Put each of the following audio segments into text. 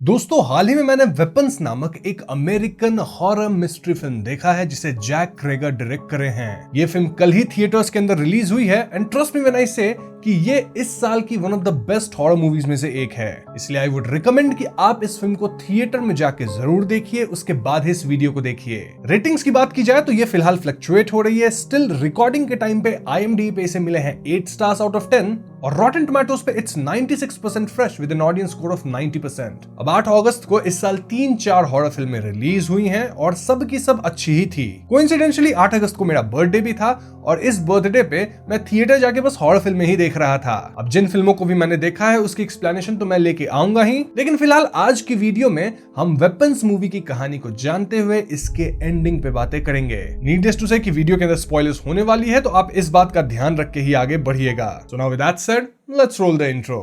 दोस्तों हाल ही में मैंने वेपन्स नामक एक अमेरिकन हॉरर मिस्ट्री फिल्म देखा है जिसे जैक क्रेगर डायरेक्ट करे हैं। ये फिल्म कल ही थिएटर्स के अंदर रिलीज हुई है and trust me when I से कि ये इस साल की one of the best horror movies में से एक है। इसलिए आई वुड रिकमेंड कि आप इस फिल्म को थिएटर में जाके जरूर देखिए, उसके बाद ही इस वीडियो को देखिए। रेटिंग्स की बात की जाए तो ये फिलहाल फ्लक्चुएट हो रही है। स्टिल रिकॉर्डिंग के टाइम पे IMDb पे इसे मिले हैं 8 स्टार्स आउट ऑफ 10 और रॉटन टोमेटोज पे it's 96% fresh with an audience score of 90%। अब 8 अगस्त को इस साल 3-4 हॉरर फिल्में रिलीज हुई हैं और सब की सब अच्छी ही थी। कोइंसिडेंटली 8 अगस्त को मेरा बर्थडे भी था और इस बर्थडे पे मैं थिएटर जाके बस हॉरर फिल्में ही देख रहा था। अब जिन फिल्मों को भी मैंने देखा है उसकी एक्सप्लेनेशन तो मैं लेके आऊंगा ही, लेकिन फिलहाल आज की वीडियो में हम वेपन्स मूवी की कहानी को जानते हुए इसके एंडिंग पे बातें करेंगे। नीडलेस टू से कि वीडियो के अंदर स्पॉयलर्स होने वाली है तो आप इस बात का ध्यान रख के ही आगे बढ़िएगा। So now with that said, let's roll the intro.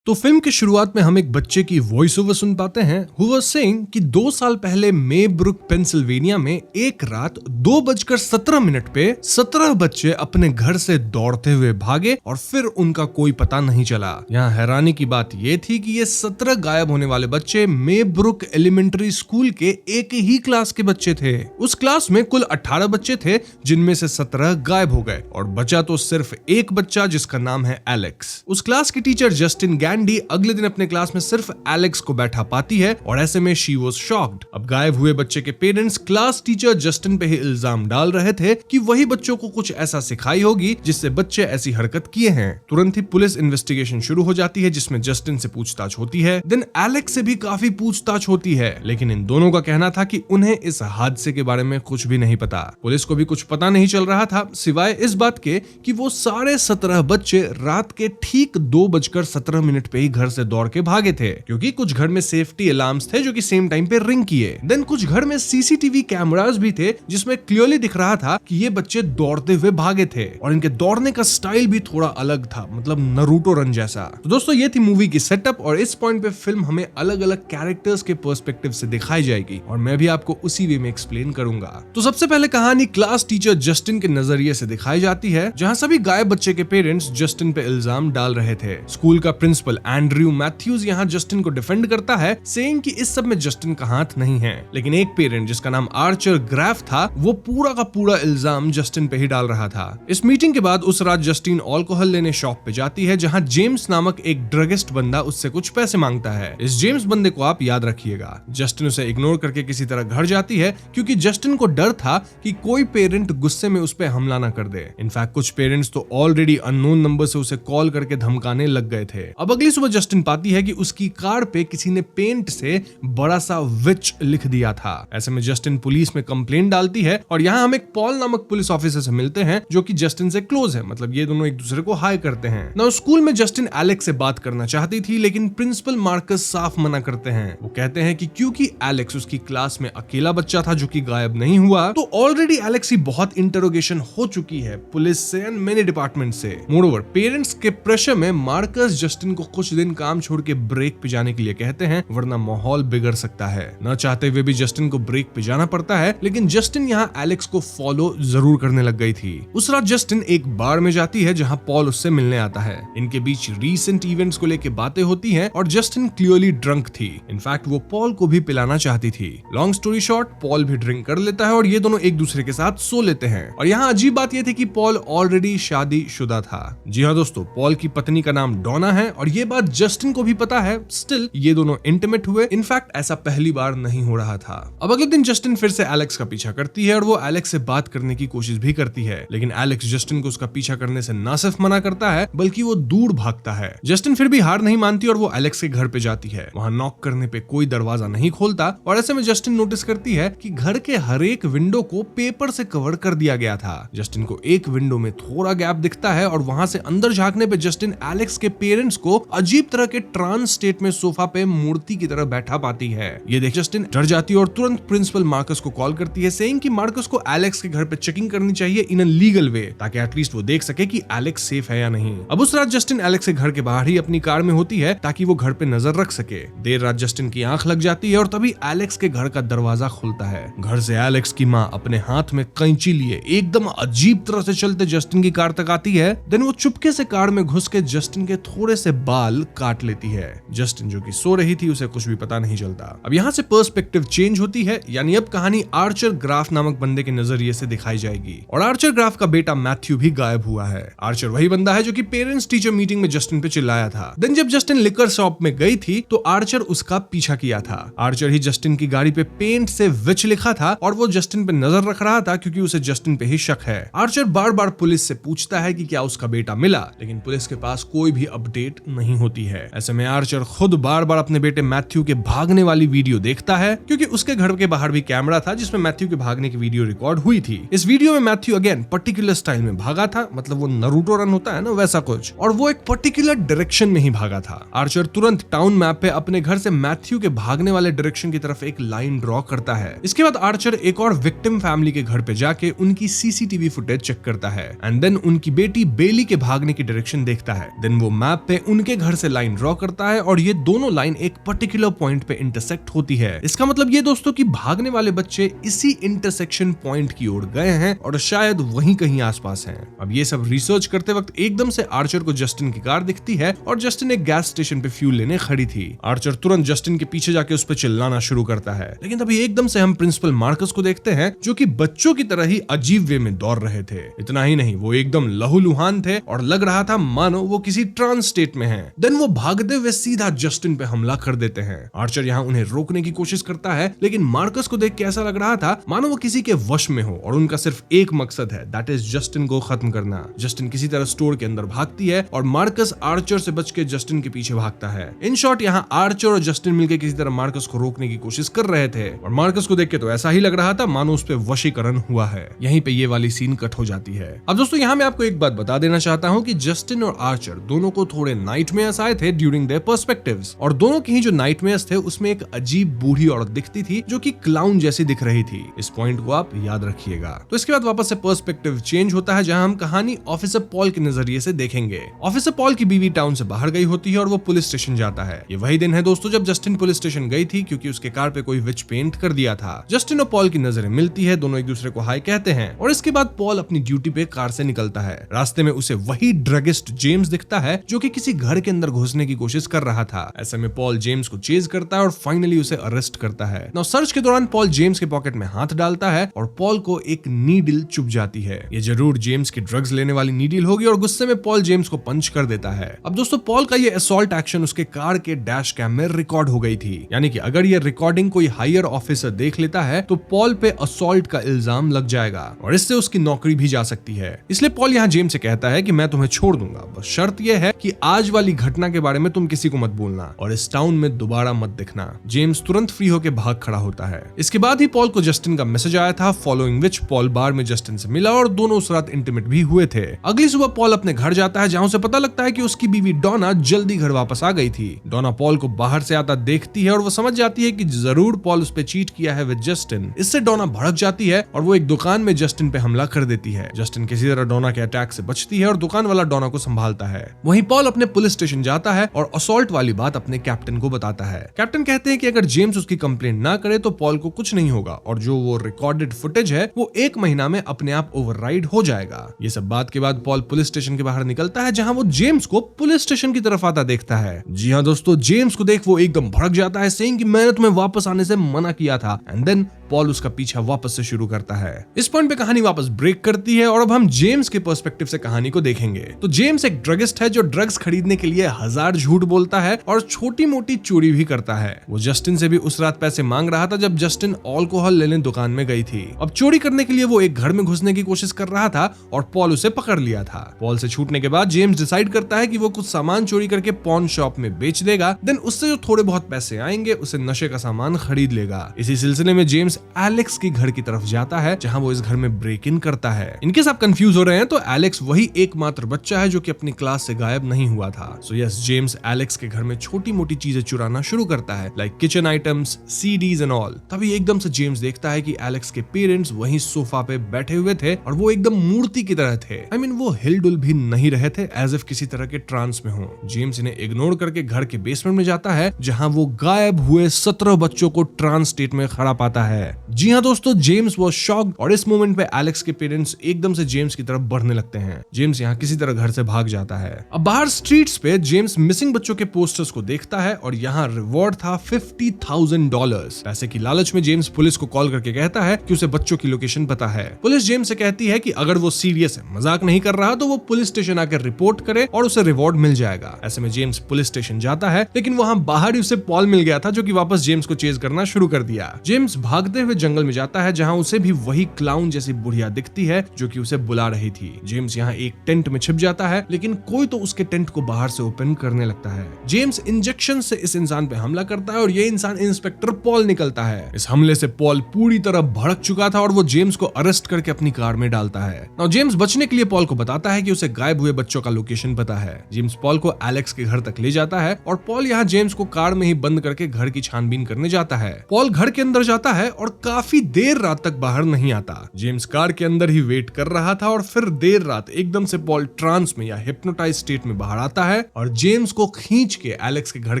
तो फिल्म की शुरुआत में हम एक बच्चे की वॉइस ओवर सुन पाते हैं हु वाज सेइंग कि 2 साल पहले मेब्रुक पेंसिल्वेनिया में एक रात 2:17 पे 17 बच्चे अपने घर से दौड़ते हुए भागे और फिर उनका कोई पता नहीं चला। यहाँ हैरानी की बात यह थी कि ये 17 गायब होने वाले बच्चे मेब्रुक एलिमेंट्री स्कूल के एक ही क्लास के बच्चे थे। उस क्लास में कुल 18 बच्चे थे जिनमें से 17 गायब हो गए और बचा तो सिर्फ एक बच्चा जिसका नाम है एलेक्स। उस क्लास की टीचर जस्टिन गैंडी अगले दिन अपने क्लास में सिर्फ एलेक्स को बैठा पाती है और ऐसे में शी वाज शॉक्ड। अब गायब हुए बच्चे के पेरेंट्स क्लास टीचर जस्टिन पे ही इल्जाम डाल रहे थे कि वही बच्चों को कुछ ऐसा सिखाई होगी जिससे बच्चे ऐसी हरकत किए हैं। तुरंत ही पुलिस इन्वेस्टिगेशन शुरू हो जाती है जिसमें जस्टिन से पूछताछ होती है, देन एलेक्स से भी काफी पूछताछ होती है, लेकिन इन दोनों का कहना था कि उन्हें इस हादसे के बारे में कुछ भी नहीं पता। पुलिस को भी कुछ पता नहीं चल रहा था सिवाय इस बात के कि वो सारे 17 बच्चे रात के ठीक 2:17 पे ही घर से दौड़ के भागे थे क्योंकि कुछ घर में सेफ्टी अलार्म्स थे जो कि सेम टाइम पे रिंग किए। देन कुछ घर में CCTV कैमरास भी थे जिसमें क्लियरली दिख रहा था कि ये बच्चे दौड़ते हुए भागे थे और इनके दौड़ने का स्टाइल भी थोड़ा अलग था, मतलब नरूटो रन जैसा। तो दोस्तों ये थी मूवी की सेटअप और इस पॉइंट पे फिल्म हमें अलग अलग कैरेक्टर्स के पर्सपेक्टिव से दिखाई जाएगी और मैं भी आपको उसी वे में एक्सप्लेन करूंगा। तो सबसे पहले कहानी क्लास टीचर जस्टिन के नजरिए से दिखाई जाती है जहां सभी गायब बच्चे के पेरेंट्स जस्टिन पे इल्जाम डाल रहे थे। स्कूल का प्रिंसिपल एंड्रयू मैथ्यूज यहाँ जस्टिन को डिफेंड करता है सेइंग कि इस सब में जस्टिन का हाथ नहीं है, लेकिन एक पेरेंट जिसका नाम आर्चर ग्राफ था वो पूरा का पूरा इल्जाम जस्टिन पे ही डाल रहा था। इस मीटिंग के बाद उस रात जस्टिन अल्कोहल लेने शॉप पे जाती है जहाँ जेम्स नामक एक ड्रगिस्ट बंदा उससे कुछ पैसे मांगता है। इस जेम्स बंदे को आप याद रखिएगा। जस्टिन उसे इग्नोर करके किसी तरह घर जाती है क्योंकि जस्टिन को डर था कि कोई पेरेंट गुस्से में उस पर हमला ना कर दे। इनफैक्ट कुछ पेरेंट्स तो ऑलरेडी अननोन नंबर से उसे कॉल करके धमकाने लग गए थे। अब अगली सुबह जस्टिन पाती है कि उसकी कार पे किसी ने पेंट से बड़ा सा विच लिख दिया था। ऐसे में जस्टिन पुलिस में कंप्लेंट डालती है और यहाँ हम एक पॉल नामक पुलिस ऑफिसर से मिलते हैं जो कि जस्टिन से क्लोज है, मतलब ये दोनों एक दूसरे को हाय करते हैं। ना स्कूल में जस्टिन एलेक्स से बात करना चाहती थी लेकिन प्रिंसिपल मार्कस साफ मना करते हैं। वो कहते हैं कि क्योंकि एलेक्स उसकी क्लास में अकेला बच्चा था जो कि गायब नहीं हुआ तो ऑलरेडी एलेक्स की बहुत इंटरोगेशन हो चुकी है पुलिस से एंड मेनी डिपार्टमेंट से। मोरओवर पेरेंट्स के प्रेशर में मार्कस जस्टिन को कुछ दिन काम छोड़ के ब्रेक पे जाने के लिए कहते हैं वरना माहौल बिगड़ सकता है। न चाहते हुए भी जस्टिन को ब्रेक पे जाना पड़ता है, लेकिन जस्टिन यहाँ एलेक्स को फॉलो जरूर करने लग गई थी। उस रात जस्टिन एक बार में जाती है जहाँ पॉल उससे मिलने आता है। इनके बीच रीसेंट इवेंट्स को लेके बातें होती हैं और जस्टिन क्लियरली ड्रंक थी। इनफैक्ट वो पॉल को भी पिलाना चाहती थी। लॉन्ग स्टोरी शॉर्ट, पॉल भी ड्रिंक कर लेता है और ये दोनों एक दूसरे के साथ सो लेते हैं। और यहाँ अजीब बात यह थी कि पॉल ऑलरेडी शादीशुदा था। जी हाँ दोस्तों, पॉल की पत्नी का नाम डोना है और ये बात जस्टिन को भी पता है। स्टिल ये दोनों इंटीमेट हुए। इनफैक्ट ऐसा पहली बार नहीं हो रहा था। अब अगले दिन जस्टिन फिर से एलेक्स का पीछा करती है और वो एलेक्स से बात करने की कोशिश भी करती है, लेकिन एलेक्स जस्टिन को उसका पीछा करने से ना सिर्फ मना करता है बल्कि वो दूर भागता है। जस्टिन फिर भी हार नहीं मानती और वो एलेक्स के घर पे जाती है। वहां नॉक करने पे कोई दरवाजा नहीं खोलता और ऐसे में जस्टिन नोटिस करती है कि घर के हर एक विंडो को पेपर से कवर कर दिया गया था। जस्टिन को एक विंडो में थोड़ा गैप दिखता है और वहां से अंदर झांकने पे जस्टिन एलेक्स के पेरेंट्स को अजीब तरह के ट्रांस स्टेट में सोफा पे मूर्ति की तरह बैठा पाती है। ये देख जस्टिन डर जाती है और तुरंत प्रिंसिपल मार्कस को कॉल करती है, सेइंग कि मार्कस को एलेक्स के घर पे चेकिंग करनी चाहिए इन अ लीगल वे, ताकि एटलीस्ट वो देख सके कि एलेक्स सेफ है या नहीं। अब उस रात जस्टिन एलेक्स के घर के बाहर ही अपनी कार में होती है ताकि वो घर पे नजर रख सके। देर रात जस्टिन की आंख लग जाती है और तभी एलेक्स के घर का दरवाजा खुलता है। घर से एलेक्स की माँ अपने हाथ में कैंची लिए एकदम अजीब तरह से चलते जस्टिन की कार तक आती है। देन वो चुपके से कार में घुस के जस्टिन के थोड़े से बाल काट लेती है। जस्टिन जो कि सो रही थी उसे कुछ भी पता नहीं चलता। अब यहाँ से पर्सपेक्टिव चेंज होती है, यानी अब कहानी आर्चर ग्राफ नामक बंदे के नजरिए से दिखाई जाएगी और आर्चर ग्राफ का बेटा मैथ्यू भी गायब हुआ है। आर्चर वही बंदा है जो कि पेरेंट्स टीचर मीटिंग में जस्टिन पे चिल्लाया था। देन जब जस्टिन लिकर शॉप में गई थी तो आर्चर उसका पीछा किया था। आर्चर ही जस्टिन की गाड़ी पे पेंट से विच लिखा था और वो जस्टिन पे नजर रख रहा था क्योंकि उसे जस्टिन पे ही शक है। आर्चर बार बार पुलिस से पूछता है कि क्या उसका बेटा मिला, लेकिन पुलिस के पास कोई भी अपडेट नहीं होती है। ऐसे में आर्चर खुद बार बार अपने बेटे मैथ्यू के भागने वाली वीडियो देखता है क्योंकि उसके घर के बाहर भी कैमरा था जिसमें मैथ्यू के भागने की वीडियो रिकॉर्ड हुई थी। इस वीडियो में मैथ्यू अगेन पर्टिकुलर स्टाइल में भागा था, मतलब वो नरूटो रन होता है ना वैसा कुछ, और वो एक पर्टिकुलर डायरेक्शन में ही भागा था। आर्चर तुरंत टाउन मैप पे अपने घर से मैथ्यू के भागने वाले डायरेक्शन की तरफ एक लाइन ड्रॉ करता है। इसके बाद आर्चर एक और विक्टिम फैमिली के घर पे जाके उनकी सीसीटीवी फुटेज चेक करता है एंड देन उनकी बेटी बेली के भागने की डायरेक्शन देखता है। देन वो मैप पे उनके घर से लाइन ड्रॉ करता है और ये दोनों लाइन एक पर्टिकुलर पॉइंट पे इंटरसेक्ट होती है। इसका मतलब ये दोस्तों कि भागने वाले बच्चे इसी इंटरसेक्शन पॉइंट की ओर गए हैं और शायद वहीं कहीं आसपास हैं। अब ये सब रिसर्च करते वक्त एकदम से आर्चर को जस्टिन की कार दिखती है और जस्टिन एक गैस स्टेशन पे फ्यूल लेने खड़ी थी। आर्चर तुरंत जस्टिन के पीछे जाके उस पर चिल्लाना शुरू करता है, लेकिन तभी एकदम से हम प्रिंसिपल मार्कस को देखते हैं जो कि बच्चों की तरह ही अजीब वे में दौड़ रहे थे। इतना ही नहीं, वो एकदम लहूलुहान थे और लग रहा था मानो वो किसी ट्रांस स्टेट में हैं। देन वो भागते हुए सीधा जस्टिन पे हमला कर देते हैं। आर्चर यहाँ उन्हें रोकने की कोशिश करता है, लेकिन मार्कस को देख के ऐसा लग रहा था मानो वो किसी के वश में हो और उनका सिर्फ एक मकसद है, दैट इज जस्टिन को खत्म करना। जस्टिन किसी तरह स्टोर के अंदर भागती है और मार्कस आर्चर से बच के जस्टिन के पीछे भागता है। इन शॉर्ट यहाँ आर्चर और जस्टिन मिलकर किसी तरह मार्कस को रोकने की कोशिश कर रहे थे और मार्कस को देख के तो ऐसा ही लग रहा था मानो उस पे वशीकरण हुआ है। यहीं पे ये वाली सीन कट हो जाती है। अब दोस्तों यहाँ मैं आपको एक बात बता देना चाहता हूँ कि जस्टिन और आर्चर दोनों को थोड़े नाइटमेयर्स आए थे ड्यूरिंग देयर पर्सपेक्टिव्स, और दोनों की ही जो नाइटमेयर्स थे उसमें एक अजीब बूढ़ी औरत दिखती थी जो कि क्लाउन जैसी दिख रही थी। इस पॉइंट को आप याद रखिएगा। तो इसके बाद वापस से पर्सपेक्टिव चेंज होता है जहां हम कहानी ऑफिसर पॉल के नजरिए से देखेंगे। ऑफिसर पॉल की बीवी टाउन से बाहर गई होती है और वो पुलिस स्टेशन जाता है। ये वही दिन है दोस्तों जब जस्टिन पुलिस स्टेशन गई थी क्योंकि उसके कार पे कोई विच पेंट कर दिया था। जस्टिन और पॉल की नजरें मिलती है, दोनों एक दूसरे को हाय कहते हैं और इसके बाद पॉल अपनी ड्यूटी पे कार से निकलता है। रास्ते में उसे वही ड्रगिस्ट जेम्स दिखता है जो कि किसी घर के अंदर घुसने की कोशिश कर रहा था। ऐसे में पॉल जेम्स को चेज करता है और फाइनली उसे अरेस्ट करता है। नाउ सर्च के दौरान पॉल जेम्स के पॉकेट में हाथ डालता है और पॉल को एक नीडल चुभ जाती है। ये जरूर जेम्स की ड्रग्स लेने वाली नीडल होगी और गुस्से में पॉल जेम्स को पंच कर देता है। अब दोस्तों पॉल का ये असॉल्ट एक्शन उसके कार के डैश कैम में रिकॉर्ड हो गई थी, यानी कि अगर ये रिकॉर्डिंग कोई हायर ऑफिसर देख लेता है तो पॉल पे असॉल्ट का इल्जाम लग जाएगा और इससे उसकी नौकरी भी जा सकती है। इसलिए पॉल यहाँ जेम्स से कहता है कि मैं तुम्हें छोड़ दूंगा, बस शर्त यह है कि आज वाली घटना के बारे में तुम किसी को मत बोलना और इस टाउन में दोबारा मत दिखना। जेम्स तुरंत फ्री होकर भाग खड़ा होता है। इसके बाद ही पॉल को जस्टिन का मैसेज आया था, फॉलोइंग विच पॉल बार में जस्टिन से मिला और दोनों उस रात इंटीमेट भी हुए थे। अगली सुबह पॉल अपने घर जाता है जहां उसे पता लगता है कि उसकी बीवी डोना जल्दी घर वापस आ गई थी। डोना पॉल को बाहर से आता देखती है और वो समझ जाती है कि जरूर पॉल उस पे चीट किया है विद जस्टिन। इससे डोना भड़क जाती है और वो एक दुकान में जस्टिन पे हमला कर देती है। जस्टिन किसी तरह डोना के अटैक से बचती है और दुकान वाला डोना को संभालता है। वहीं पॉल अपने पुलिस स्टेशन जाता है और असॉल्ट वाली बात अपने कैप्टन को बताता है। कैप्टन कहते हैं कि अगर जेम्स उसकी कंप्लेंट ना करे तो पॉल को कुछ नहीं होगा और जो वो रिकॉर्डेड फुटेज है वो 1 महीना में अपने आप ओवरराइड हो जाएगा। ये सब बात के बाद पॉल पुलिस स्टेशन के बाहर निकलता है जहां वो जेम्स को पुलिस स्टेशन की तरफ आता देखता है। जी हाँ दोस्तों, जेम्स को देख वो एकदम भड़क जाता है, सेइंग कि मैंने तुम्हें वापस आने से मना किया था। एंड देन पॉल उसका पीछा वापस से शुरू करता है। इस पॉइंट पे कहानी वापस ब्रेक करती है और अब हम जेम्स के पर्सपेक्टिव से कहानी को देखेंगे। तो जेम्स एक ड्रगिस्ट है जो ड्रग्स खरीदने के लिए 1000 झूठ बोलता है और छोटी मोटी चोरी भी करता है। वो जस्टिन से भी उस रात पैसे मांग रहा था जब जस्टिन अल्कोहल लेने दुकान में गई थी। अब चोरी करने के लिए वो एक घर में घुसने की कोशिश कर रहा था और पॉल उसे पकड़ लिया था। पॉल से छूटने के बाद जेम्स डिसाइड करता है कि वो कुछ सामान चोरी करके पॉन शॉप में बेच देगा, देन उससे जो थोड़े बहुत पैसे आएंगे उसे नशे का सामान खरीद लेगा। इसी सिलसिले में जेम्स एलेक्स के घर की तरफ जाता है जहां वो इस घर में ब्रेक इन करता है। इनकेस आप कंफ्यूज हो रहे हैं तो एलेक्स वही एकमात्र बच्चा है जो कि अपनी क्लास से गायब नहीं हुआ था। सो यस, जेम्स एलेक्स के घर में छोटी मोटी चीजें चुराना शुरू करता है, like kitchen items, CDs and all. तभी एकदम से जेम्स देखता है कि एलेक्स के पेरेंट्स वहीं सोफा पे बैठे हुए थे और वो एकदम मूर्ति की तरह थे। I mean, वो हिलडुल भी नहीं रहे थे, एज इफ किसी तरह के ट्रांस में हो। जेम्स इन्हें इग्नोर करके घर के बेसमेंट में जाता है जहां वो गायब हुए 17 बच्चों को ट्रांस स्टेट में खड़ा पाता है। जी हाँ दोस्तों, जेम्स वाज शॉक्ड और इस मोमेंट पे एलेक्स के पेरेंट्स एकदम से जेम्स की तरफ बढ़ने लगते हैं। जेम्स यहाँ किसी तरह घर से भाग जाता है। अब बाहर स्ट्रीट्स पे जेम्स मिसिंग बच्चों के पोस्टर्स को देखता है और यहाँ रिवॉर्ड था $50,000। पैसे की लालच में जेम्स पुलिस को कॉल करके कहता है कि उसे बच्चों की लोकेशन पता है। पुलिस जेम्स से कहती है कि अगर वो सीरियस है, मजाक नहीं कर रहा, तो वो पुलिस स्टेशन आकर रिपोर्ट करे और उसे रिवॉर्ड मिल जाएगा। ऐसे में जेम्स पुलिस स्टेशन जाता है, लेकिन वहां बाहर ही उसे पॉल मिल गया था जो कि वापस जेम्स को चेज करना शुरू कर दिया। जेम्स भागते हुए जंगल में जाता है जहां उसे भी वही क्लाउन जैसी बुढ़िया दिखती है जो कि उसे बुला रही थी। जेम्स यहाँ एक टेंट में छिप जाता है, लेकिन कोई तो उसके टेंट को बाहर से ओपन करने लगता है। जेम्स इंजेक्शन से इस इंसान पे हमला करता है और ये इंसान इंस्पेक्टर पॉल निकलता है। इस हमले से पॉल पूरी तरह भड़क चुका था और वो जेम्स को अरेस्ट करके अपनी कार में डालता है। नाउ जेम्स बचने के लिए पॉल को बताता है कि उसे गायब हुए बच्चों का लोकेशन पता है। जेम्स पॉल को एलेक्स के घर तक ले जाता है और पॉल यहाँ जेम्स को कार में ही बंद करके घर की छानबीन करने जाता है। पॉल घर के अंदर जाता है और काफी देर रात तक बाहर नहीं आता। जेम्स कार के अंदर ही वेट कर रहा था और फिर देर रात एकदम से पॉल ट्रांस में या हिप्नोटाइज स्टेट में बाहर आता है और जेम्स को खींच के एलेक्स के घर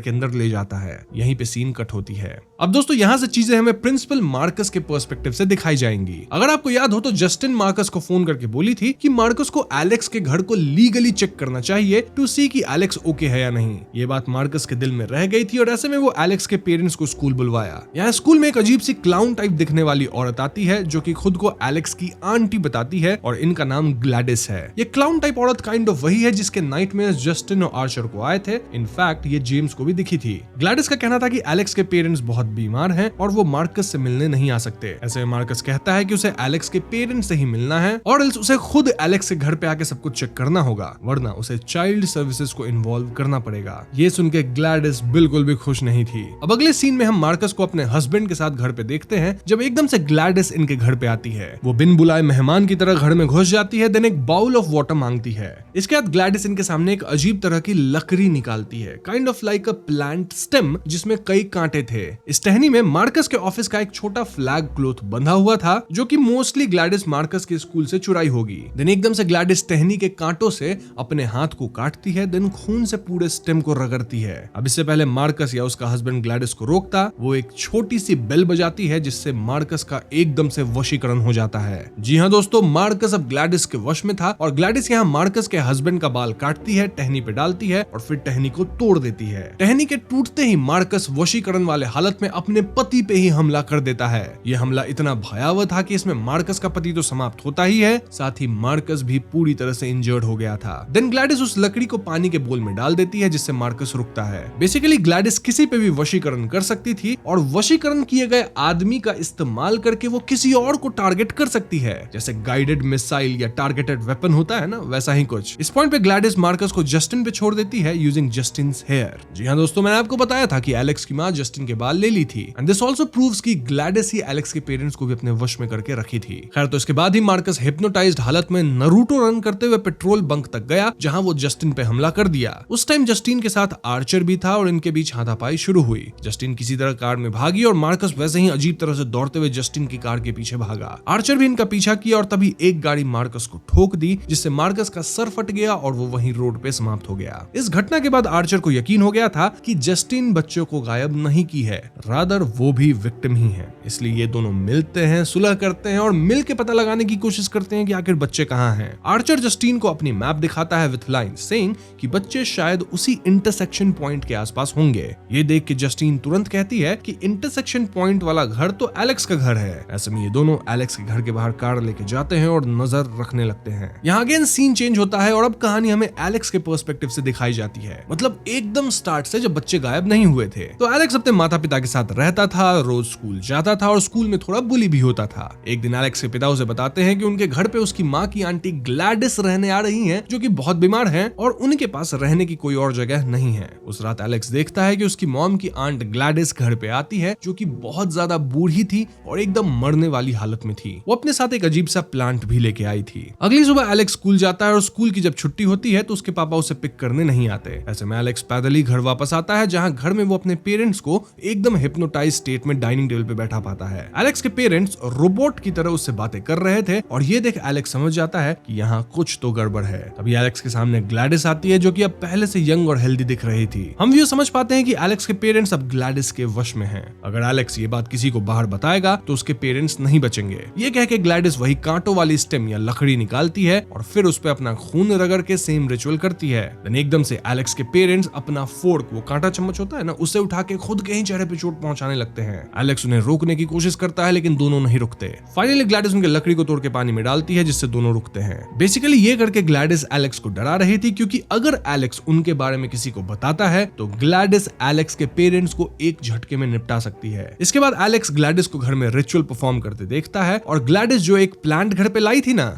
के अंदर ले जाता है। यहीं पे सीन कट होती है। अब दोस्तों यहाँ से चीजें हमें प्रिंसिपल मार्कस के पर्सपेक्टिव से दिखाई जाएंगी। अगर आपको याद हो तो जस्टिन मार्कस को फोन करके बोली थी कि मार्कस को एलेक्स के घर को लीगली चेक करना चाहिए टू सी कि एलेक्स ओके है या नहीं। ये बात मार्कस के दिल में रह गई थी और ऐसे में वो एलेक्स के पेरेंट्स को स्कूल बुलवाया। यहाँ स्कूल में एक अजीब सी क्लाउन टाइप दिखने वाली औरत आती है जो कि खुद को एलेक्स की आंटी बताती है और इनका नाम ग्लैडिस है। ये क्लाउन टाइप औरत काइंड ऑफ वही है जिसके नाइटमेयर्स जस्टिन और आर्चर को आए थे। इनफैक्ट ये जेम्स को भी दिखी थी। ग्लैडिस का कहना था कि एलेक्स के पेरेंट्स बहुत बीमार हैं और वो मार्कस से मिलने नहीं आ सकते। ऐसे में मार्कस कहता है कि उसे एलेक्स के पेरेंट्स से ही मिलना है और उसे खुद एलेक्स के घर पे आके सब कुछ चेक करना होगा, वरना उसे चाइल्ड सर्विसेज को इन्वॉल्व करना पड़ेगा। ये सुन के ग्लैडिस बिल्कुल भी खुश नहीं थी। अब अगले सीन में हम मार्कस को अपने हस्बैंड के साथ घर पे देखते हैं जब एकदम से ग्लैडिस इनके घर पे आती है। वो बिन बुलाए मेहमान की तरह घर में घुस जाती है, देन एक बाउल ऑफ वाटर मांगती है। इसके बाद ग्लैडिस इनके सामने एक अजीब तरह की लकड़ी निकालती है, kind of like a plant stem जिसमें कई कांटे थे। इस टहनी में मार्कस के ऑफिस का एक छोटा फ्लैग क्लॉथ बंधा हुआ था जो कि मोस्टली ग्लैडिस मार्कस के स्कूल से चुराई होगी। देन एकदम से ग्लैडिस टहनी के कांटों से अपने हाथ को काटती है, देन खून से पूरे स्टेम को रगड़ती है। अब इससे पहले मार्कस या उसका हस्बैंड ग्लैडिस को रोकता, वो एक छोटी सी बेल बजाती है जिससे मार्कस का एकदम से वशीकरण हो जाता है। जी हाँ दोस्तों, मार्कस अब ग्लैडिस के वश में था और ग्लैडिस यहाँ मार्कस के हस्बैंड का बाल काटती है, टहनी पे डालती है और फिर टहनी को तोड़ देती है। टहनी के टूटते ही मार्कस वशीकरण वाले हालत में अपने पति पे ही हमला कर देता है। यह हमला इतना भयावह था कि इसमें मार्कस का पति तो समाप्त होता ही है, साथ ही मार्कस भी पूरी तरह से इंजर्ड हो गया था। देन ग्लैडिस उस लकड़ी को पानी के बोल में डाल देती है जिससे मार्कस रुकता है। बेसिकली ग्लैडिस किसी पे भी वशीकरण कर सकती थी और वशीकरण किए गए आदमी का इस्तेमाल करके वो किसी और को टारगेट कर सकती है, जैसे गाइडेड मिसाइल या टारगेटेड वेपन होता है ना, वैसा ही कुछ। इस पॉइंट पे ग्लैडिस मार्कस को जस्टिन पे छोड़ देती है यूजिंग जस्टिन्स हेयर। जी हाँ दोस्तों, मैंने आपको बताया था कि एलेक्स की मां जस्टिन के बाल ले ली थी एंड दिस आल्सो प्रूव्स कि ग्लैडिस ही एलेक्स के पेरेंट्स को भी अपने वश में करके रखी थी। खैर, तो इसके बाद ही मार्कस हिप्नोटाइज्ड हालत में नरूटो रन करते हुए पेट्रोल बंक तक गया जहां वो जस्टिन पे हमला कर दिया। उस टाइम जस्टिन के साथ आर्चर भी था और इनके बीच हाथापाई शुरू हुई। जस्टिन किसी तरह कार में भागी और मार्कस वैसे ही अजीब तरह से दौड़ते हुए जस्टिन की कार के पीछे भागा। आर्चर भी इनका पीछा किया और तभी एक गाड़ी मार्कस को ठोक दी जिससे मार्कस का सर फट गया और वो वहीं रोड पे समाप्त हो गया। इस घटना के बाद आर्चर को यकीन हो गया था कि जस्टिन बच्चों को गायब नहीं की है, रादर वो भी विक्टिम ही है। इसलिए ये दोनों मिलते हैं, सुलह करते हैं और मिल के पता लगाने की कोशिश करते हैं कि आखिर बच्चे कहाँ हैं। आर्चर जस्टिन को अपनी मैप दिखाता है विथ लाइन सेइंग कि बच्चे शायद उसी इंटरसेक्शन पॉइंट के आसपास होंगे। ये देख के जस्टिन तुरंत कहती है कि इंटरसेक्शन पॉइंट वाला घर तो एलेक्स का घर है। ऐसे में ये दोनों एलेक्स के घर के बाहर कार लेके जाते हैं और नजर रखने लगते हैं। यहाँ अगेन सीन चेंज होता है और अब कहानी हमें एलेक्स के पर्सपेक्टिव से दिखाई जाती है। मतलब एकदम स्टार्ट से जब बच्चे गायब नहीं हुए थे तो एलेक्स अपने माता पिता के साथ रहता था, रोज स्कूल जाता था और स्कूल में थोड़ा बुली भी होता था। एक दिन एलेक्स के पिता उसे बताते हैं कि उनके घर पे उसकी माँ की आंटी ग्लैडिस रहने आ रही हैं, जो कि बहुत बीमार हैं और उनके पास रहने की कोई और जगह नहीं है। उस रात एलेक्स देखता है कि उसकी मॉम की आंट ग्लैडिस घर पे आती है, जो कि बहुत ज्यादा बूढ़ी बूढ़ी थी और एकदम मरने वाली हालत में थी। वो अपने साथ एक अजीब सा प्लांट भी लेके आई थी। अगली सुबह एलेक्स स्कूल जाता है और स्कूल की जब छुट्टी होती है तो उसके पापा उसे पिक करने नहीं आते। ऐसे में एलेक्स पैदल ही घर वापस आता है, जहां घर में वो अपने पेरेंट्स को एकदम हिप्नोटाइज स्टेट में डाइनिंग टेबल पे बैठा पाता है। एलेक्स के पेरेंट्स रोबोट की तरह उससे बातें कर रहे थे और ये देख एलेक्स समझ जाता है कि यहाँ कुछ तो गड़बड़ है। तभी एलेक्स के सामने ग्लैडिस आती है, जो कि अब पहले से यंग और हेल्दी दिख रही थी। हम ये समझ पाते हैं कि एलेक्स के पेरेंट्स अब ग्लैडिस के वश में हैं। अगर एलेक्स ये बात किसी को बाहर बताएगा तो उसके पेरेंट्स नहीं बचेंगे। ये कह के ग्लैडिस वही कांटों वाली स्टेम या लकड़ी निकालती है और फिर उस पे अपना खून रगड़ के सेम रिचुअल करती है। देन एकदम से एलेक्स के पेरेंट्स अपना फोर्क, वो कांटा चम्मच होता है ना, उसे उठा के खुद के ही चेहरे पे चोट पहुंचाने लगते हैं। एलेक्स उन्हें रोकने की कोशिश करता है लेकिन दोनों नहीं रुकते। फाइनली ग्लैडिस उनके लकड़ी को तोड़ के पानी में डालती है, जिससे दोनों रुकते हैं। बेसिकली ये करके ग्लैडिस एलेक्स को डरा रही थी, क्योंकि अगर एलेक्स उनके बारे में किसी को बताता है तो ग्लैडिस एलेक्स के पेरेंट्स को एक झटके में निपटा सकती है। इसके बाद एलेक्स ग्लैडिस को घर में रिचुअल परफॉर्म करते देखता है और ग्लैडिस जो एक प्लांट घर पे लाई थी ना,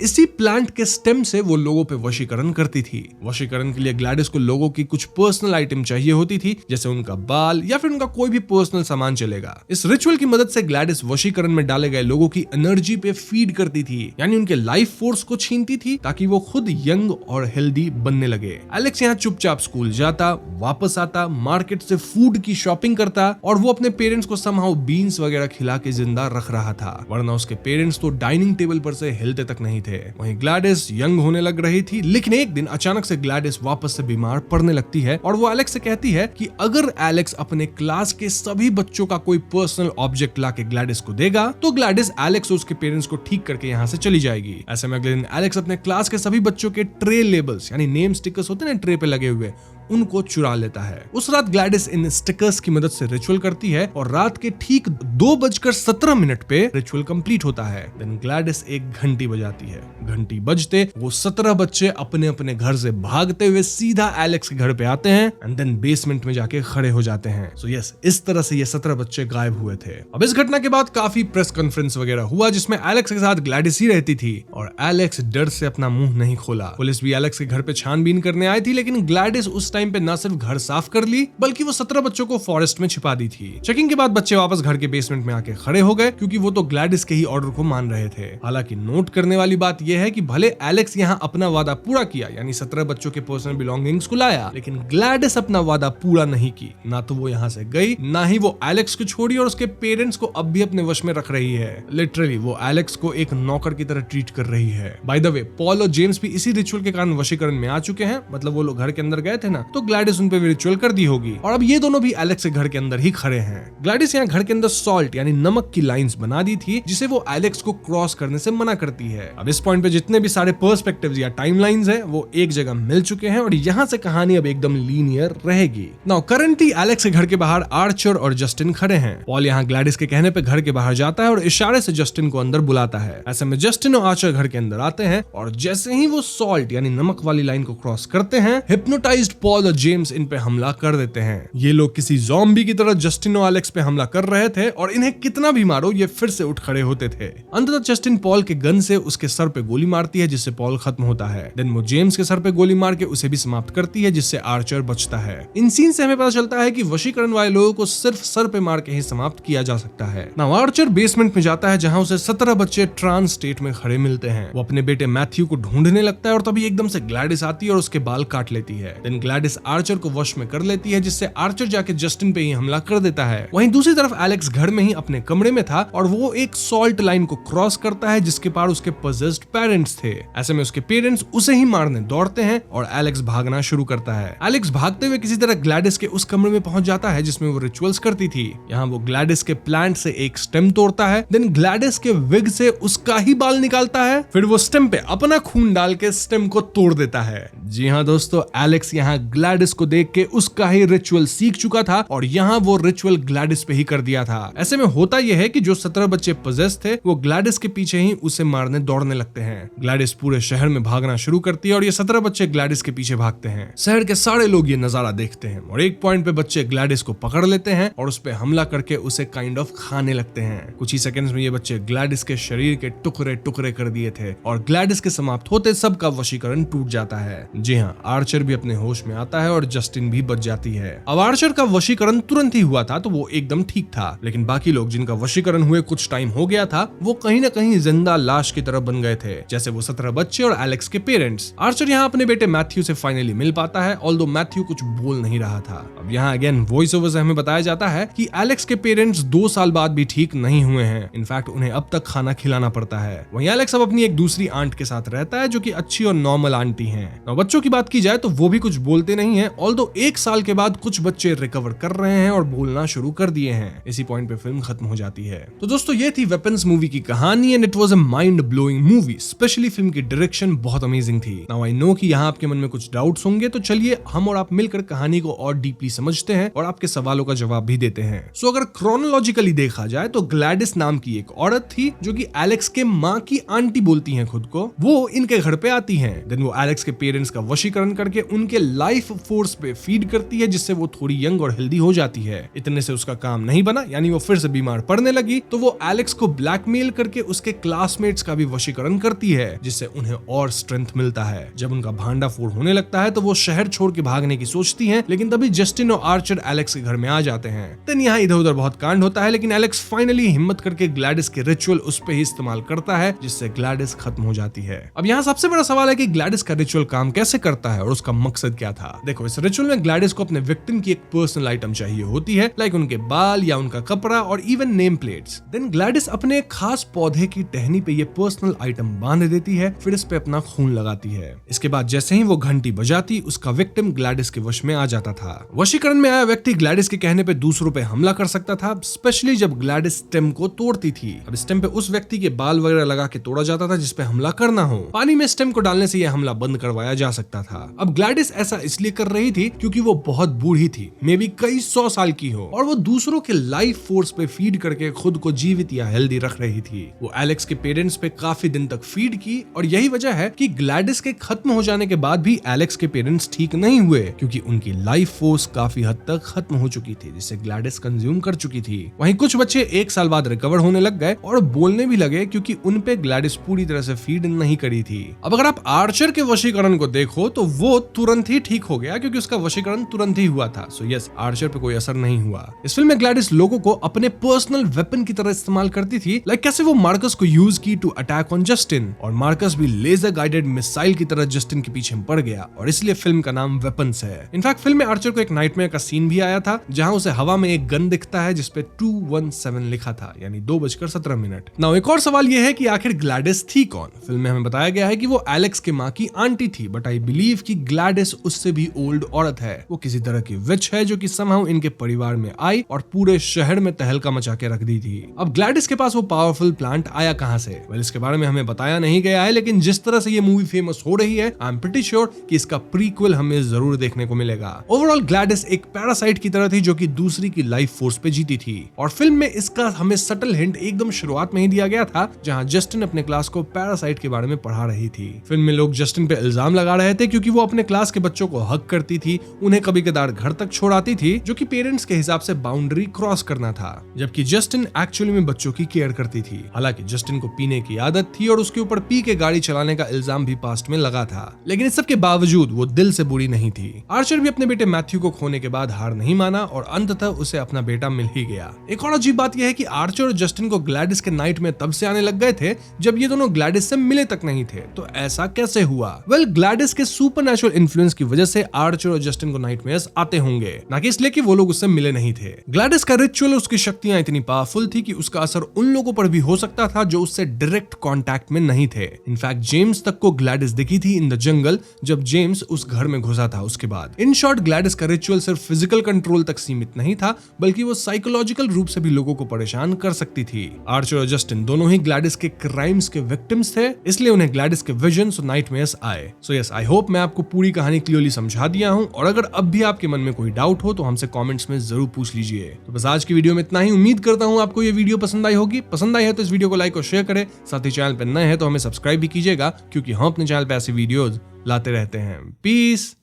इसी प्लांट के स्टेम से वो लोगों पे वशीकरण करती थी। वशीकरण के लिए ग्लैडिस को लोगों की कुछ पर्सनल आइटम चाहिए होती थी, जैसे उनका बाल या फिर उनका कोई भी पर्सनल सामान चलेगा। इस रिचुअल की मदद से ग्लैडिस वशीकरण में डाले गए लोगों की एनर्जी पे फीड करती थी, यानी उनके लाइफ फोर्स को छीनती थी ताकि वो खुद यंग और हेल्दी बनने लगे। एलेक्स यहाँ चुपचाप स्कूल जाता, वापस आता, मार्केट से फूड की शॉपिंग करता और वो अपने पेरेंट्स को समहाउ बीन्स वगैरह खिला के जिंदा रख रहा था, वरना उसके पेरेंट्स तो डाइनिंग टेबल पर से हिलते तक नहीं थे। वहीं ग्लैडिस यंग होने लग रही थी, लेकिन एक दिन अचानक से ग्लैडिस वापस से बीमार पड़ने लगती है और वो एलेक्स से कहती है कि अगर एलेक्स अपने क्लास के सभी बच्चों का कोई पर्सनल ऑब्जेक्ट लाके ग्लैडिस को देगा तो ग्लैडिस एलेक्स और उसके पेरेंट्स को ठीक करके यहाँ से चली जाएगी। ऐसे में अगले दिन एलेक्स अपने क्लास के सभी बच्चों के ट्रे लेबल्स यानी नेम स्टिकर्स होते हैं ना ट्रे पे लगे हुए, उनको चुरा लेता है। उस रात ग्लैडिस इन स्टिकर्स की मदद से रिचुअल करती है और रात के ठीक 2:17 पे रिचुअल कंप्लीट होता है। देन ग्लैडिस एक घंटी बजाती है। घंटी बजते वो 17 बच्चे अपने अपने घर से भागते हुए सीधा एलेक्स के घर पे आते हैं एंड देन बेसमेंट में जाके खड़े हो जाते हैं। सो यस, इस तरह से ये 17 बच्चे गायब हुए थे। अब इस घटना के बाद काफी प्रेस कॉन्फ्रेंस वगैरह हुआ, जिसमें एलेक्स के साथ ग्लैडिस ही रहती थी और एलेक्स डर से अपना मुंह नहीं खोला। पुलिस भी एलेक्स के घर पे छानबीन करने आई थी, लेकिन ग्लैडिस उस टाइम पे न सिर्फ घर साफ कर ली बल्कि वो 17 बच्चों को फॉरेस्ट में छिपा दी थी। चेकिंग के बाद बच्चे वापस घर के बेसमेंट में आके खड़े हो गए, क्योंकि वो तो ग्लैडिस के ही ऑर्डर को मान रहे थे। हालांकि नोट करने वाली बात यह है कि भले एलेक्स यहाँ अपना वादा पूरा किया, यानी 17 बच्चों के पर्सनल बिलोंगिंग्स को लाया, लेकिन ग्लैडिस अपना वादा पूरा नहीं की। ना तो वो यहाँ से गई, ना ही वो एलेक्स को छोड़ी और उसके पेरेंट्स को अब भी अपने वश में रख रही है। लिटरली वो एलेक्स को एक नौकर की तरह ट्रीट कर रही है। बाय द वे, पॉल और जेम्स भी इसी रिचुअल के कारण वशीकरण में आ चुके हैं। मतलब वो लोग घर के अंदर गए थे ना, तो ग्लैडिस उन पे भी रिचुअल कर दी होगी और अब ये दोनों भी एलेक्स के घर के अंदर ही खड़े हैं। ग्लैडिस यहाँ घर के अंदर सॉल्ट यानी नमक की लाइंस बना दी थी, जिसे वो एलेक्स को क्रॉस करने से मना करती है। अब इस पॉइंट पे जितने भी सारे पर्सपेक्टिव्स या टाइमलाइंस हैं वो एक जगह मिल चुके हैं और यहाँ से कहानी अब एकदम लीनियर रहेगी। नाउ करंटली एलेक्स के घर के बाहर आर्चर और जस्टिन खड़े हैं। पॉल यहाँ ग्लैडिस के कहने पे घर के बाहर जाता है और इशारे से जस्टिन को अंदर बुलाता है। ऐसे में जस्टिन और आर्चर घर के अंदर आते हैं और जैसे ही वो सॉल्ट यानी नमक वाली लाइन को क्रॉस करते हैं, हिप्नोटाइज्ड पॉल और जेम्स इन पे हमला कर देते हैं। ये लोग किसी ज़ॉम्बी की तरह जस्टिन और एलेक्स पे हमला कर रहे थे और इन्हें कितना भी मारो ये फिर से उठ खड़े होते थे। अंततः जस्टिन पॉल के गन से उसके सर पे गोली मारती है, जिससे पॉल खत्म होता है। देन वो जेम्स के सर पे गोली मार के उसे भी समाप्त करती है, जिससे आर्चर बचता है। इन सीन से हमें पता चलता है कि वशीकरण वाले लोगों को सिर्फ सर पे मार के ही समाप्त किया जा सकता है। नाउ आर्चर बेसमेंट में जाता है, जहां उसे 17 बच्चे ट्रांस स्टेट में खड़े मिलते हैं। वो अपने बेटे मैथ्यू को ढूंढने लगता है और तभी एकदम से ग्लैडिस आती है और उसके बाल काट लेती है। देन ग्लैडिस आर्चर को वश में कर लेती है, जिससे आर्चर जाके जस्टिन पे ही हमला कर देता है। वहीं दूसरी तरफ एलेक्स घर में ही अपने कमरे में था और वो एक सॉल्ट लाइन को क्रॉस करता है, जिसके पार उसके पजेस्ड पेरेंट्स थे। ऐसे में उसके पेरेंट्स उसे ही मारने दौड़ते हैं और एलेक्स भागना शुरू करता है। एलेक्स भागते हुए किसी तरह ग्लैडिस के उस कमरे में पहुंच जाता है जिसमें वो रिचुअल्स करती थी। यहाँ वो ग्लैडिस के प्लांट से एक स्टेम तोड़ता है, देन ग्लैडिस के विग से उसका ही बाल निकालता है, फिर वो स्टेम पे अपना खून डाल के स्टेम को तोड़ देता है। जी हाँ दोस्तों, एलेक्स यहाँ ग्लैडिस को देख के उसका ही रिचुअल सीख चुका था और यहाँ वो रिचुअल ग्लैडिस पे ही कर दिया था। ऐसे में होता यह है कि जो 17 बच्चे पजेस थे वो ग्लैडिस के पीछे ही उसे मारने दौड़ने लगते हैं। ग्लैडिस पूरे शहर में भागना शुरू करती है और ये 17 बच्चे ग्लैडिस के पीछे भागते हैं। शहर के सारे लोग ये नजारा देखते हैं और एक पॉइंट पे बच्चे ग्लैडिस को पकड़ लेते हैं और उस पे हमला करके उसे काइंड ऑफ खाने लगते हैं। कुछ ही सेकंड्स में ये बच्चे ग्लैडिस के शरीर के टुकड़े टुकड़े कर दिए थे और ग्लैडिस के समाप्त होते सबका वशीकरण टूट जाता है। जी हाँ, आर्चर भी अपने होश में आता है और जस्टिन भी बच जाती है। अब आर्चर का वशीकरण तुरंत ही हुआ था तो वो एकदम ठीक था, लेकिन बाकी लोग जिनका वशीकरण हुए कुछ टाइम हो गया था वो कहीं न कहीं जिंदा लाश की तरह बन गए थे, जैसे वो 17 बच्चे और एलेक्स के पेरेंट्स। आर्चर यहाँ अपने बेटे मैथ्यू से फाइनली मिल पाता है, ऑल्दो मैथ्यू कुछ बोल नहीं रहा था। अब यहाँ अगेन वॉइस ओवर से हमें बताया जाता है कि एलेक्स के पेरेंट्स 2 साल बाद भी ठीक नहीं हुए हैं। इनफैक्ट उन्हें अब तक खाना खिलाना पड़ता है। वहीं एलेक्स अब अपनी एक दूसरी आंट के साथ रहता है जो कि अच्छी और नॉर्मल आंटी हैं। अब बच्चों की बात की जाए तो वो भी कुछ बोलते नहीं हैं, ऑल्दो 1 साल के बाद कुछ बच्चे रिकवर कर रहे हैं और बोलना शुरू कर दिए हैं। इसी पॉइंट पे फिल्म खत्म हो जाती है। तो दोस्तों ये थी वेपन्स मूवी की कहानी and it was a mind blowing movie. Specially film की डायरेक्शन बहुत अमेजिंग थी। नाउ आई नो कि यहाँ आपके मन में कुछ डाउट्स होंगे, तो चलिए हम और आप मिलकर कहानी को और डीपली समझते हैं और आपके सवालों का जवाब भी देते हैं। सो अगर क्रोनोलॉजिकली देखा जाए तो ग्लैडिस नाम की एक औरत थी जो कि एलेक्स के माँ की आंटी बोलती हैं खुद को। वो इनके घर पे आती हैं, देन वो एलेक्स के पेरेंट्स का वशीकरण करके उनके लाइफ फोर्स पे फीड करती है, जिससे वो थोड़ी यंग और हेल्दी हो जाती है। इतने से उसका काम नहीं बना, यानी वो फिर से बीमार पड़ने लगी, तो वो एलेक्स को ब्लैकमेल करके उसके क्लासमेट्स का भी वशीकरण करती है, जिससे उन्हें और स्ट्रेंथ मिलता है। जब उनका भांडा फोड़ होने लगता है तो वो शहर छोड़ के भागने की सोचती हैं, लेकिन तभी जस्टिन और आर्चर एलेक्स के घर में आ जाते हैं। देन यहाँ इधर उधर बहुत कांड होता है, लेकिन एलेक्स फाइनली हिम्मत करके ग्लैडिस के रिचुअल उस पे ही इस्तेमाल करता है, जिससे ग्लैडिस खत्म हो जाती है। अब यहाँ सबसे बड़ा सवाल है कि ग्लैडिस का रिचुअल काम कैसे करता है और उसका मकसद क्या था। देखो, इस रिचुअल में ग्लैडिस को अपने विक्टिम की एक पर्सनल आइटम चाहिए होती है, लाइक उनके बाल या उनका कपड़ा और even name plates. Then Gladys अपने एक खास पौधे की टहनी पे ये पर्सनल आइटम बांध देती है, फिर इस पे अपना खून लगाती है। इसके बाद जैसे ही वो घंटी बजाती, उसका विक्टिम ग्लैडिस के वश में आ जाता था। वशीकरण में आया व्यक्ति ग्लैडिस के कहने पे दूसरों पे हमला कर सकता था, स्पेशली जब ग्लैडिस स्टेम को तोड़ती थी। अब स्टेम पे उस व्यक्ति के बाल वगैरह लगा के तोड़ा जाता था जिसपे हमला करना हो। पानी में स्टेम को डालने से यह हमला बंद करवाया जा सकता था। अब ग्लैडिस ऐसा इसलिए कर रही थी क्योंकि वो बहुत बूढ़ी थी, मे बी कई 100 साल की हो, और वो दूसरों के लाइफ फोर्स पे फीड करके खुद को जीवित या हेल्दी रख रही थी। वो एलेक्स के पेरेंट्स पे काफी दिन तक फीड की, और यही वजह है कि ग्लैडिस के खत्म हो जाने के बाद भी एलेक्स के पेरेंट्स ठीक नहीं हुए, क्योंकि उनकी लाइफ फोर्स काफी हद तक खत्म हो चुकी थी, जिसे ग्लैडिस कंज्यूम कर चुकी थी। वहीं कुछ बच्चे 1 साल बाद रिकवर होने लग गए और बोलने भी लगे, क्योंकि उन पे ग्लैडिस पूरी तरह से फीड नहीं करी थी। अब अगर आप आर्चर के वशीकरण को देखो तो वो तुरंत ही ठीक हो गया, क्योंकि उसका वशीकरण तुरंत ही हुआ था। सो यस, आर्चर पे कोई असर नहीं हुआ। इस फिल्म में ग्लैडिस लोगों को अपने पर्सनल वेपन की तरह इस्तेमाल करती थी, लाइक कैसे वो मार्कस को यूज की टू अटैक ऑन जस्टिन, और मार्कस भी लेजर गाइडेड मिसाइल की तरह जस्टिन के पीछे पड़ गया, और इसलिए फिल्म का नाम वेपन्स है। इनफैक्ट फिल्म में आर्चर को एक नाइटमेयर का सीन भी आया था, जहां उसे हवा में एक गन दिखता है जिसपे 217 लिखा था, यानी 2:17। नाउ एक और सवाल यह है कि आखिर ग्लैडिस थी कौन। फिल्म में हमें बताया गया है कि वो एलेक्स के माँ की आंटी थी, बट आई बिलीव कि ग्लैडिस उससे भी ओल्ड औरत है। वो किसी तरह की विच है जो कि समहाउ इनके परिवार में आई और पूरे शहर में तहलका मचा के रख दी थी। अब ग्लैडिस के पास वो पावरफुल प्लांट आया कहां से? वेल, इसके बारे में हमें बताया नहीं गया है, लेकिन जिस तरह से ये मूवी फेमस हो रही है, आई एम प्रीटी श्योर कि इसका प्रीक्वल हमें जरूर देखने को मिलेगा। ओवरऑल ग्लैडिस एक पैरासाइट की तरह थी जो कि दूसरी की लाइफ फोर्स पे जीती थी, और फिल्म में इसका हमें सटल हिंट एकदम शुरुआत में ही दिया गया था, जहां जस्टिन अपने क्लास को पैरासाइट के बारे में पढ़ा रही थी। फिल्म में लोग जस्टिन पे इल्जाम लगा रहे थे क्योंकि वो अपने क्लास के बच्चों को हक करती थी, उन्हें कभी कदार घर तक छोड़ाती थी, जो कि पेरेंट्स के हिसाब से बाउंड्री क्रॉस करना था, जबकि जस्टिन एक्चुअली में बच्चों की केयर करती थी। हालांकि जस्टिन को पीने की आदत थी और उसके ऊपर पी के गाड़ी चलाने का इल्जाम भी पास्ट में लगा था, लेकिन इस सब के बावजूद वो दिल से बुरी नहीं थी। आर्चर भी अपने बेटे मैथ्यू को खोने के बाद हार नहीं माना और अंततः उसे अपना बेटा मिल ही गया। एक और अजीब बात यह है कि आर्चर और जस्टिन को ग्लैडिस के नाइट में तब से आने लग गए थे जब ये दोनों ग्लैडिस से मिले तक नहीं थे, तो ऐसा कैसे हुआ? वेल, ग्लैडिस के सुपरनैचुरल इन्फ्लुएंस की वजह से आर्चर और जस्टिन को नाइटमेयर्स आते होंगे, ना कि इसलिए कि वो लोग उससे मिले नहीं थे। ग्लैडिस का रिचुअल, उसकी शक्तियां इतनी पावरफुल थी कि उसका असर उन लोगों पर भी हो सकता था जो उससे डायरेक्ट कांटेक्ट में नहीं थे। इनफैक्ट जेम्स तक को ग्लैडिस दिखी थी इन द जंगल जब जेम्स उस घर में घुसा था उसके बाद। इन शॉर्ट, ग्लैडिस का रिचुअल सिर्फ फिजिकल कंट्रोल तक सीमित नहीं था, बल्कि वो साइकोलॉजिकल रूप से भी लोगों को परेशान कर सकती थी। आर्चर और जस्टिन दोनों ही ग्लैडिस के क्राइम्स के विक्टिम्स थे, इसलिए उन्हें ग्लैडिस के विजन्स और नाइटमेयर्स आए। सो यस, आई होप मैं आपको पूरी कहानी क्लियरली समझा दिया हूं, और अगर अब भी आपके मन में कोई डाउट हो तो हमसे कमेंट्स में जरूर पूछ लीजिए। तो बस आज की वीडियो में इतना ही। उम्मीद करता हूं आपको ये वीडियो पसंद आई होगी। पसंद आई है तो इस वीडियो को लाइक और शेयर करें, साथ ही चैनल पर नए हैं तो हमें सब्सक्राइब भी कीजिएगा, क्योंकि हम अपने चैनल पर ऐसे वीडियोज लाते रहते हैं। पीस।